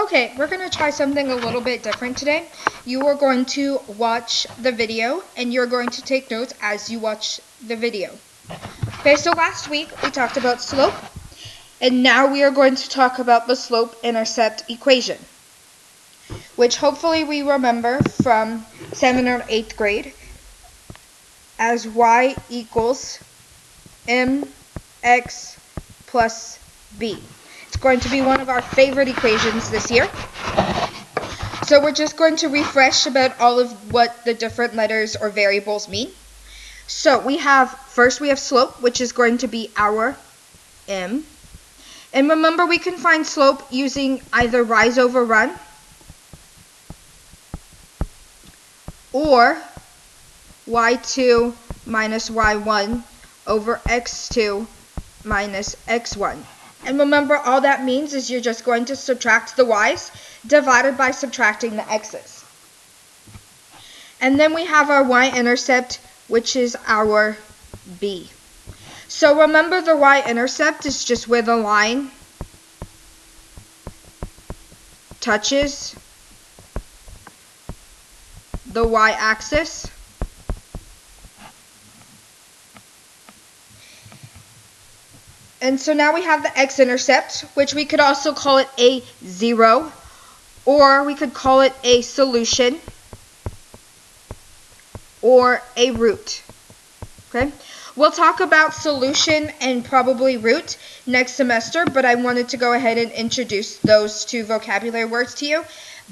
Okay, we're going to try something a little bit different today. You are going to watch the video and you're going to take notes as you watch the video. Okay, so last week we talked about slope, and now we are going to talk about the slope-intercept equation, which hopefully we remember from 7th or 8th grade as y equals mx plus b. It's going to be one of our favorite equations this year. So we're just going to refresh about all of what the different letters or variables mean. So first we have slope, which is going to be our m. And remember, we can find slope using either rise over run or y2 minus y1 over x2 minus x1. And remember, all that means is you're just going to subtract the y's divided by subtracting the x's. And then we have our y-intercept, which is our b. So remember, the y-intercept is just where the line touches the y-axis. And so now we have the x-intercept, which we could also call it a 0, or we could call it a solution, or a root. Okay? We'll talk about solution and probably root next semester, but I wanted to go ahead and introduce those two vocabulary words to you.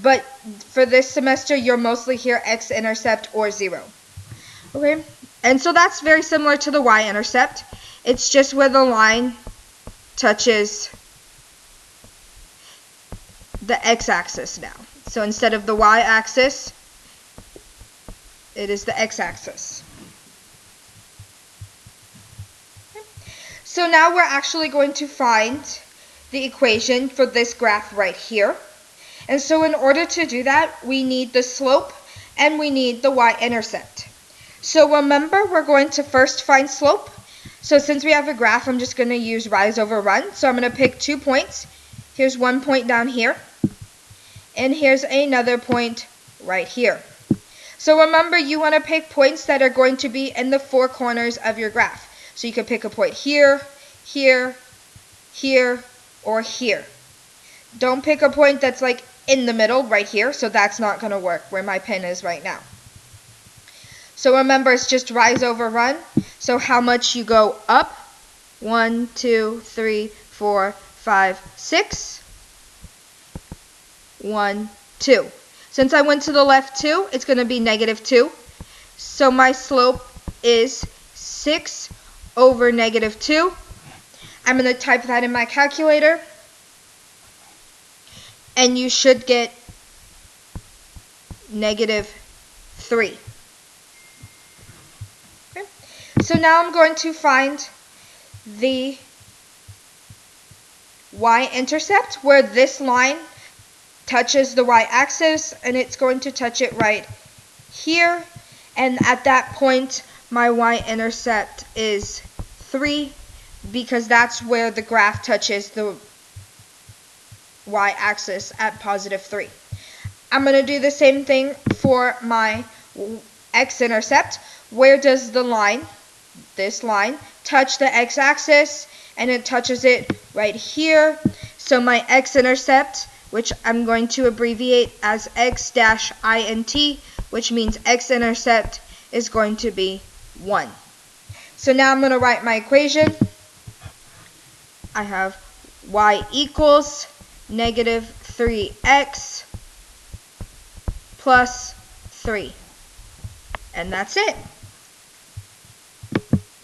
But for this semester, you'll mostly hear x-intercept or 0. Okay? And so that's very similar to the y-intercept. It's just where the line touches the x-axis now. So instead of the y-axis, it is the x-axis. So now we're actually going to find the equation for this graph right here. And so in order to do that, we need the slope and we need the y-intercept. So remember, we're going to first find slope. So since we have a graph, I'm just going to use rise over run. So I'm going to pick 2 points. Here's one point down here. And here's another point right here. So remember, you want to pick points that are going to be in the 4 corners of your graph. So you could pick a point here, here, here, or here. Don't pick a point that's like in the middle right here. So that's not going to work where my pen is right now. So remember, it's just rise over run. So how much you go up? 1, 2, 3, 4, 5, 6. 1, 2. Since I went to the left 2, it's going to be -2. So my slope is 6 over -2. I'm going to type that in my calculator. And you should get -3. So now I'm going to find the y-intercept, where this line touches the y-axis, and it's going to touch it right here. And at that point, my y-intercept is 3, because that's where the graph touches the y-axis at +3. I'm going to do the same thing for my x-intercept. Where does the line, this line, touch the x-axis? And it touches it right here. So my x-intercept, which I'm going to abbreviate as x-int, which means x-intercept is going to be 1. So now I'm going to write my equation. I have y equals -3x plus 3. And that's it.